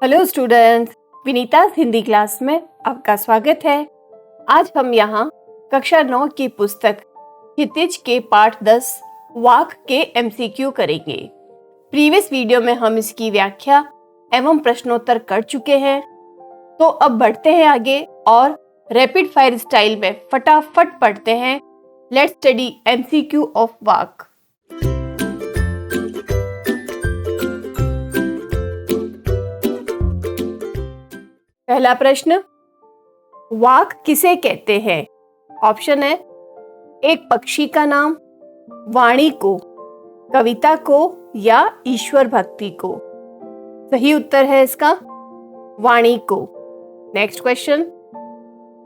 Hello students, Vinita Hindi class में आपका स्वागत है। आज हम यहाँ कक्षा 9 की पुस्तक क्षितिज के पाठ 10 वाक के MCQ करेंगे। प्रीवियस वीडियो में हम इसकी व्याख्या एवं प्रश्नोत्तर कर चुके हैं। तो अब बढ़ते हैं आगे और रैपिड फायर स्टाइल में फटाफट पढ़ते हैं। लेट्स स्टडी MCQ ऑफ वाक। पहला प्रश्न, वाक किसे कहते हैं? ऑप्शन है एक पक्षी का नाम, वाणी को, कविता को या ईश्वर भक्ति को। सही उत्तर है इसका वाणी को। नेक्स्ट क्वेश्चन,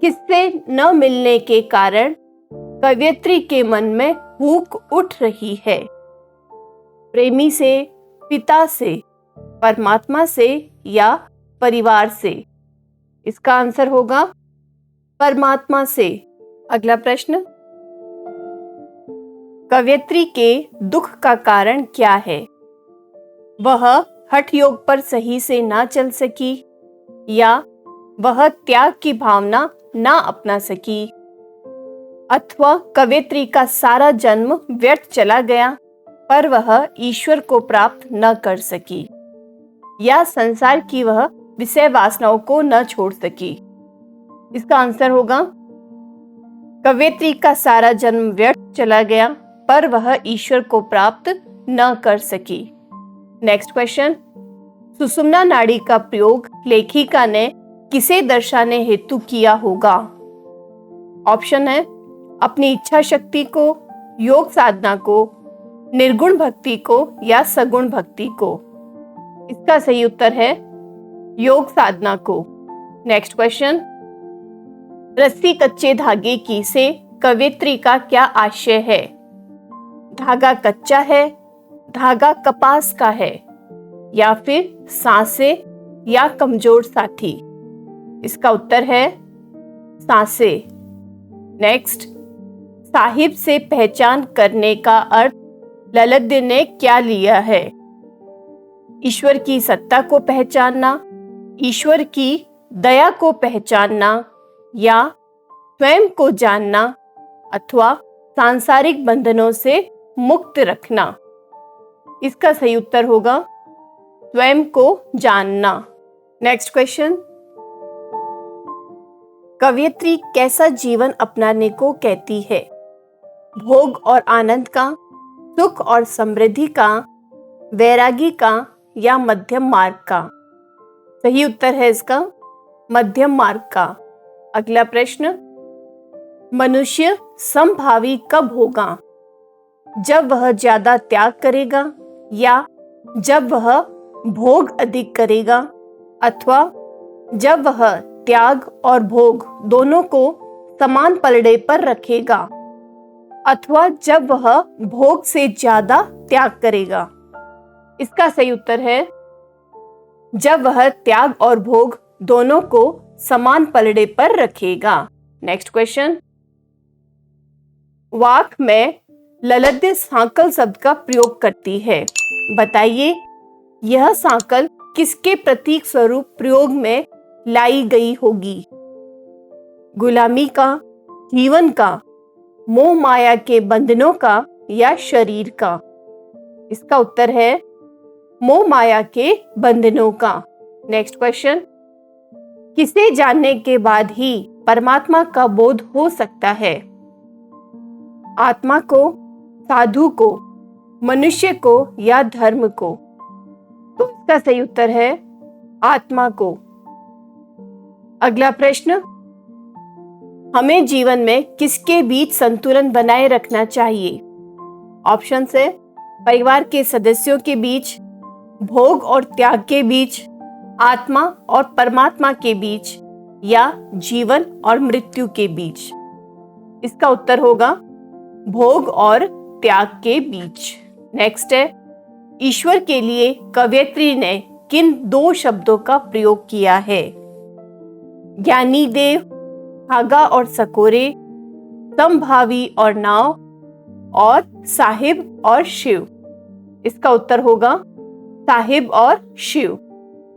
किससे न मिलने के कारण कवयित्री के मन में हुक उठ रही है? प्रेमी से, पिता से, परमात्मा से या परिवार से? इसका आंसर होगा परमात्मा से। अगला प्रश्न, कवयित्री के दुख का कारण क्या है? वह हठ योग पर सही से ना चल सकी या वह त्याग की भावना ना अपना सकी अथवा कवयित्री का सारा जन्म व्यर्थ चला गया पर वह ईश्वर को प्राप्त न कर सकी या संसार की वह विषय वासनाओं को न छोड़ सकी। इसका आंसर होगा कवयित्री का सारा जन्म व्यर्थ चला गया पर वह ईश्वर को प्राप्त न कर सकी। नेक्स्ट क्वेश्चन, सुषुम्ना नाड़ी का प्रयोग लेखिका ने किसे दर्शाने हेतु किया होगा? ऑप्शन है अपनी इच्छा शक्ति को, योग साधना को, निर्गुण भक्ति को या सगुण भक्ति को। इसका सही उत्तर है योग साधना को। नेक्स्ट क्वेश्चन, रस्सी कच्चे धागे की से कवयित्री का क्या आशय है? धागा कच्चा है, धागा कपास का है या फिर सांसे या कमजोर साथी? इसका उत्तर है सांसे। नेक्स्ट, साहिब से पहचान करने का अर्थ ललद्य ने क्या लिया है? ईश्वर की सत्ता को पहचानना, ईश्वर की दया को पहचानना या स्वयं को जानना अथवा सांसारिक बंधनों से मुक्त रखना? इसका सही उत्तर होगा स्वयं को जानना। नेक्स्ट क्वेश्चन, कवयित्री कैसा जीवन अपनाने को कहती है? भोग और आनंद का, सुख और समृद्धि का, वैरागी का या मध्यम मार्ग का? सही उत्तर है इसका मध्यम मार्ग का। अगला प्रश्न, मनुष्य समभावी कब होगा? जब वह ज्यादा त्याग करेगा या जब वह भोग अधिक करेगा अथवा जब वह त्याग और भोग दोनों को समान पलड़े पर रखेगा अथवा जब वह भोग से ज्यादा त्याग करेगा? इसका सही उत्तर है जब वह त्याग और भोग दोनों को समान पलड़े पर रखेगा। नेक्स्ट क्वेश्चन, वाक में ललद्य सांकल शब्द का प्रयोग करती है। बताइए यह सांकल किसके प्रतीक स्वरूप प्रयोग में लाई गई होगी? गुलामी का, जीवन का, मोह माया के बंधनों का या शरीर का? इसका उत्तर है मोह माया के बंधनों का। नेक्स्ट क्वेश्चन, किसे जानने के बाद ही परमात्मा का बोध हो सकता है? आत्मा को, साधु को, मनुष्य को या धर्म को? तो इसका सही उत्तर है आत्मा को। अगला प्रश्न, हमें जीवन में किसके बीच संतुलन बनाए रखना चाहिए? ऑप्शन है परिवार के सदस्यों के बीच, भोग और त्याग के बीच, आत्मा और परमात्मा के बीच या जीवन और मृत्यु के बीच? इसका उत्तर होगा भोग और त्याग के बीच। नेक्स्ट है, ईश्वर के लिए कवयित्री ने किन दो शब्दों का प्रयोग किया है? ज्ञानी देव, धागा और सकोरे, समभावी और नाव और साहिब और शिव? इसका उत्तर होगा साहिब और शिव।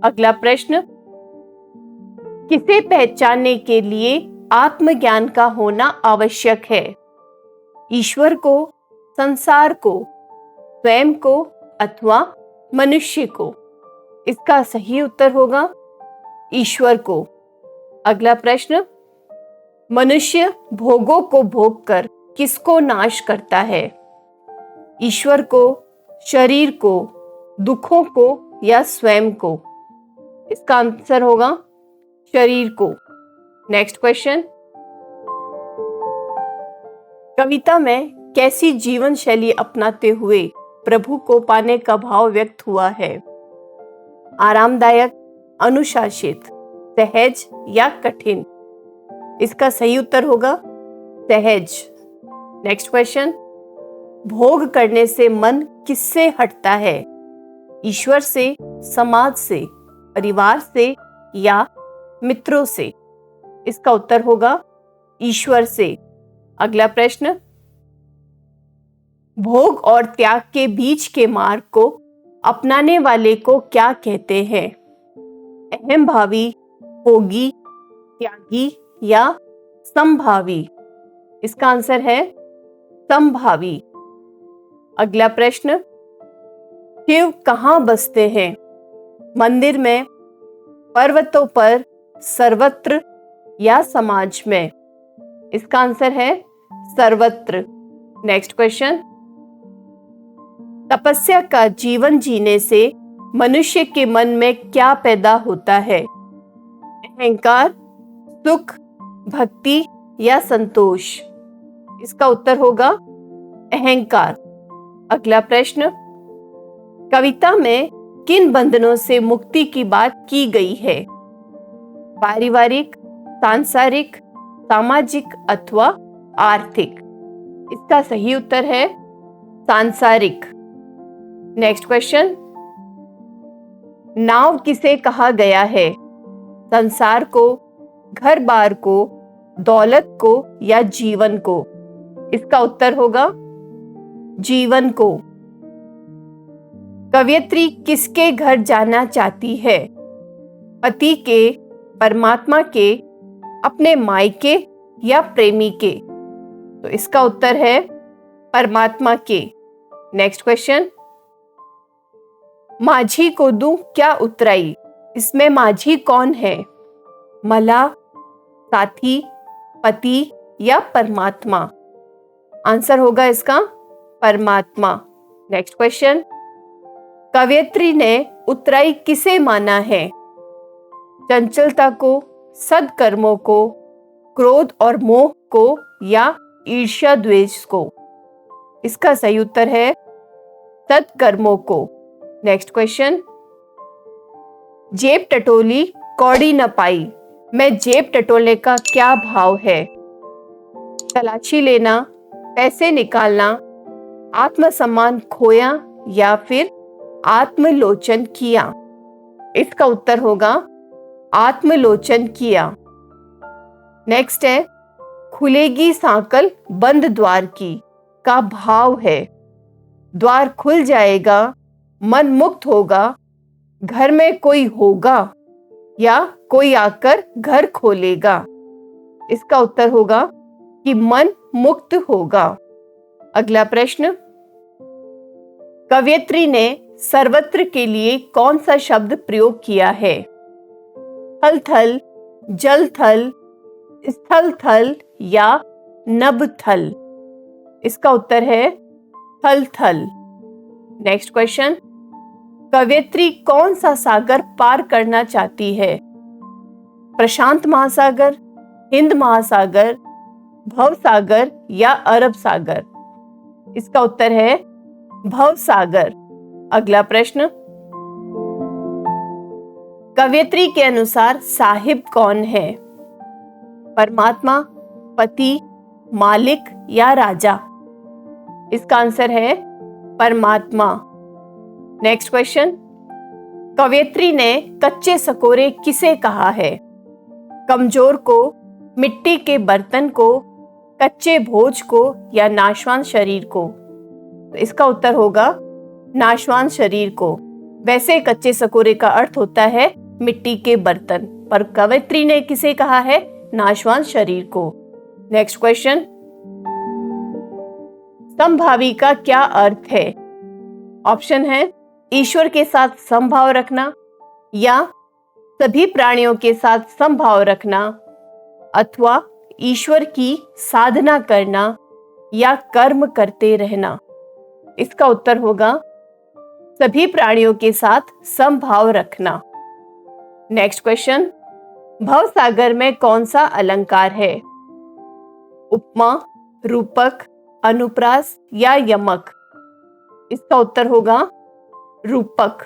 अगला प्रश्न, किसे पहचानने के लिए आत्मज्ञान का होना आवश्यक है? ईश्वर को, संसार को, स्वयं को अथवा मनुष्य को? इसका सही उत्तर होगा ईश्वर को। अगला प्रश्न, मनुष्य भोगों को भोग कर किसको नाश करता है? ईश्वर को, शरीर को, दुखों को या स्वयं को? इसका आंसर होगा शरीर को। नेक्स्ट क्वेश्चन, कविता में कैसी जीवन शैली अपनाते हुए प्रभु को पाने का भाव व्यक्त हुआ है? आरामदायक, अनुशासित, सहज या कठिन? इसका सही उत्तर होगा सहज। नेक्स्ट क्वेश्चन, भोग करने से मन किससे हटता है? ईश्वर से, समाज से, परिवार से या मित्रों से? इसका उत्तर होगा ईश्वर से। अगला प्रश्न, भोग और त्याग के बीच के मार्ग को अपनाने वाले को क्या कहते हैं? अहंभावी, भोगी, त्यागी या समभावी? इसका आंसर है समभावी। अगला प्रश्न, शिव कहाँ बसते हैं? मंदिर में, पर्वतों पर, सर्वत्र या समाज में? इसका आंसर है सर्वत्र। नेक्स्ट क्वेश्चन, तपस्या का जीवन जीने से मनुष्य के मन में क्या पैदा होता है? अहंकार, सुख, भक्ति या संतोष? इसका उत्तर होगा अहंकार। अगला प्रश्न, कविता में किन बंधनों से मुक्ति की बात की गई है? पारिवारिक, सांसारिक, सामाजिक अथवा आर्थिक? इसका सही उत्तर है सांसारिक। नेक्स्ट क्वेश्चन, नाव किसे कहा गया है? संसार को, घर बार को, दौलत को या जीवन को? इसका उत्तर होगा जीवन को। कवयित्री किसके घर जाना चाहती है? पति के, परमात्मा के, अपने मायके या प्रेमी के? तो इसका उत्तर है परमात्मा के। नेक्स्ट क्वेश्चन, माझी को दूं क्या उतराई? इसमें माझी कौन है? मला, साथी, पति या परमात्मा? आंसर होगा इसका परमात्मा। नेक्स्ट क्वेश्चन, कवयित्री ने उतराई किसे माना है? चंचलता को, सद्कर्मों को, क्रोध और मोह को या ईर्ष्या द्वेष को? इसका सही उत्तर है सद्कर्मों को। नेक्स्ट क्वेश्चन, जेब टटोली कौड़ी न पाई में जेब टटोलने का क्या भाव है? तलाशी लेना, पैसे निकालना, आत्मसम्मान खोया या फिर आत्मलोचन किया? इसका उत्तर होगा आत्मलोचन किया। नेक्स्ट है, खुलेगी सांकल बंद द्वार की का भाव है? द्वार खुल जाएगा, मन मुक्त होगा, घर में कोई होगा या कोई आकर घर खोलेगा? इसका उत्तर होगा कि मन मुक्त होगा। अगला प्रश्न, कवयित्री ने सर्वत्र के लिए कौन सा शब्द प्रयोग किया है? थल थल, जल थल, स्थल थल या नभ थल? इसका उत्तर है थल थल। नेक्स्ट क्वेश्चन, कवयित्री कौन सा सागर पार करना चाहती है? प्रशांत महासागर, हिंद महासागर, भव सागर या अरब सागर? इसका उत्तर है भव सागर। अगला प्रश्न, कवयित्री के अनुसार साहिब कौन है? परमात्मा, पति, मालिक या राजा? इसका आंसर है परमात्मा। नेक्स्ट क्वेश्चन, कवयित्री ने कच्चे सकोरे किसे कहा है? कमजोर को, मिट्टी के बर्तन को, कच्चे भोज को या नाशवान शरीर को? तो इसका उत्तर होगा नाशवान शरीर को। वैसे कच्चे सकोरे का अर्थ होता है मिट्टी के बर्तन, पर कवयित्री ने किसे कहा है? नाशवान शरीर को। नेक्स्ट क्वेश्चन, समभावी का क्या अर्थ है? ऑप्शन है ईश्वर के साथ समभाव रखना, या सभी प्राणियों के साथ समभाव रखना, अथवा ईश्वर की साधना करना, या कर्म करते रहना। इसका उत्तर होगा सभी प्राणियों के साथ समभाव रखना। नेक्स्ट क्वेश्चन, भव सागर में कौन सा अलंकार है? उपमा, रूपक, अनुप्रास या यमक? इसका उत्तर होगा रूपक।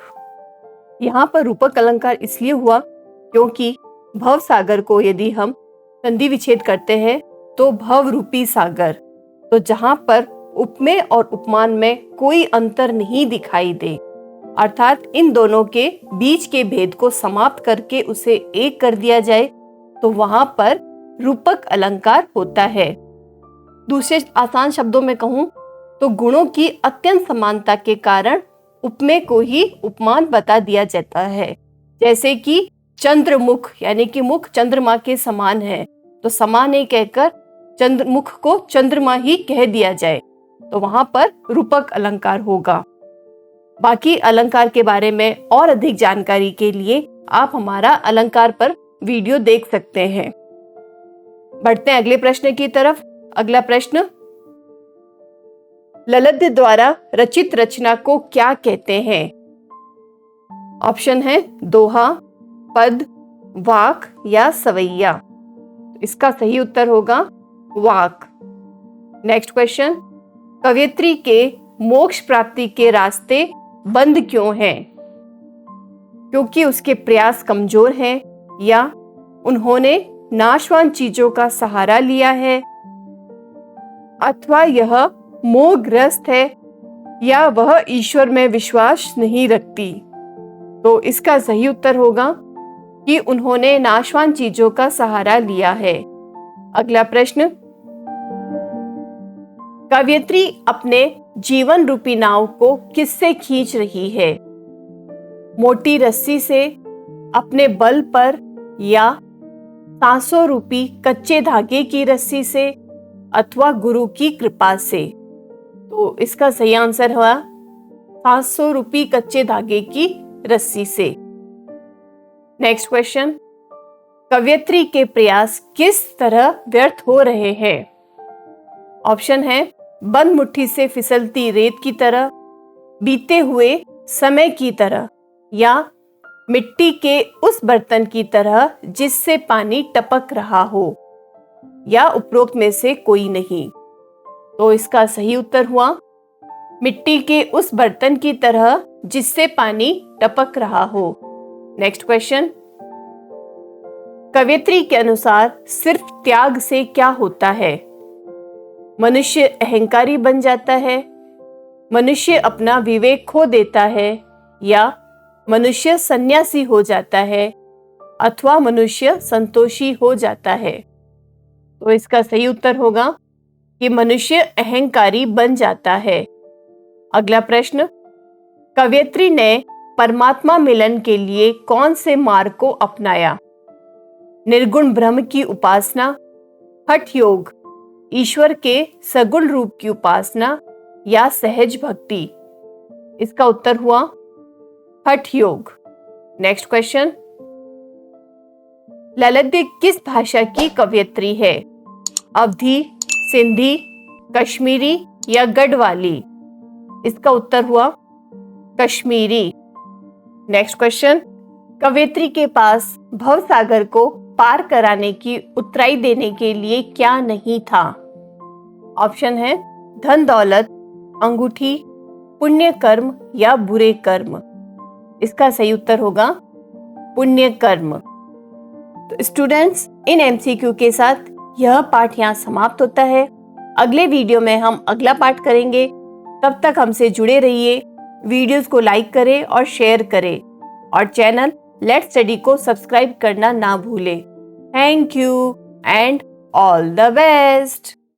यहाँ पर रूपक अलंकार इसलिए हुआ क्योंकि भव सागर को यदि हम संधि विच्छेद करते हैं तो भव रूपी सागर, तो जहां पर उपमेय और उपमान में कोई अंतर नहीं दिखाई दे, अर्थात इन दोनों के बीच के भेद को समाप्त करके उसे एक कर दिया जाए, तो वहां पर रूपक अलंकार होता है। दूसरे आसान शब्दों में कहूं तो गुणों की अत्यंत समानता के कारण उपमेय को ही उपमान बता दिया जाता है। जैसे कि चंद्रमुख, यानी कि मुख चंद्रमा के समान है, तो समान नहीं कहकर चंद्रमुख को चंद्रमा ही कह दिया जाए, तो वहां पर रूपक अलंकार होगा। बाकी अलंकार के बारे में और अधिक जानकारी के लिए आप हमारा अलंकार पर वीडियो देख सकते हैं। बढ़ते हैं अगले प्रश्न की तरफ। अगला प्रश्न, ललद्य द्वारा रचित रचना को क्या कहते हैं? ऑप्शन है दोहा, पद, वाक या सवैया। इसका सही उत्तर होगा वाक। नेक्स्ट क्वेश्चन, कवयित्री के मोक्ष प्राप्ति के रास्ते बंद क्यों हैं? क्योंकि उसके प्रयास कमजोर हैं, या उन्होंने नाशवान चीजों का सहारा लिया है, अथवा यह मोहग्रस्त है, या वह ईश्वर में विश्वास नहीं रखती। तो इसका सही उत्तर होगा कि उन्होंने नाशवान चीजों का सहारा लिया है। अगला प्रश्न, कवयित्री अपने जीवन रूपी नाव को किससे खींच रही है? मोटी रस्सी से, अपने बल पर, या सांसों रूपी कच्चे धागे की रस्सी से, अथवा गुरु की कृपा से? तो इसका सही आंसर हुआ 500 रूपी कच्चे धागे की रस्सी से। नेक्स्ट क्वेश्चन, कवयित्री के प्रयास किस तरह व्यर्थ हो रहे हैं? ऑप्शन है बंद मुट्ठी से फिसलती रेत की तरह, बीते हुए समय की तरह, या मिट्टी के उस बर्तन की तरह जिससे पानी टपक रहा हो, या उपरोक्त में से कोई नहीं। तो इसका सही उत्तर हुआ मिट्टी के उस बर्तन की तरह जिससे पानी टपक रहा हो। नेक्स्ट क्वेश्चन, कवयित्री के अनुसार सिर्फ त्याग से क्या होता है? मनुष्य अहंकारी बन जाता है, मनुष्य अपना विवेक खो देता है, या मनुष्य सन्यासी हो जाता है, अथवा मनुष्य संतोषी हो जाता है? तो इसका सही उत्तर होगा कि मनुष्य अहंकारी बन जाता है। अगला प्रश्न, कवयित्री ने परमात्मा मिलन के लिए कौन से मार्ग को अपनाया? निर्गुण ब्रह्म की उपासना, हठ योग, ईश्वर के सगुण रूप की उपासना, या सहज भक्ति? इसका उत्तर हुआ हठ योग। नेक्स्ट क्वेश्चन, ललद्य किस भाषा की कवयित्री है? अवधी, सिंधी, कश्मीरी या गढ़वाली? इसका उत्तर हुआ कश्मीरी। नेक्स्ट क्वेश्चन, कवयित्री के पास भवसागर को पार कराने की उतराई देने के लिए क्या नहीं था? ऑप्शन है धन दौलत, अंगूठी, पुण्य कर्म या बुरे कर्म? इसका सही उत्तर होगा पुण्य कर्म। तो स्टूडेंट्स, इन एमसीक्यू के साथ यह पाठ यहाँ समाप्त होता है। अगले वीडियो में हम अगला पाठ करेंगे। तब तक हमसे जुड़े रहिए, वीडियोस को लाइक करें और शेयर करें, और चैनल लेट्स स्टडी को सब्सक्राइब करना ना भूलें। Thank you and all the best.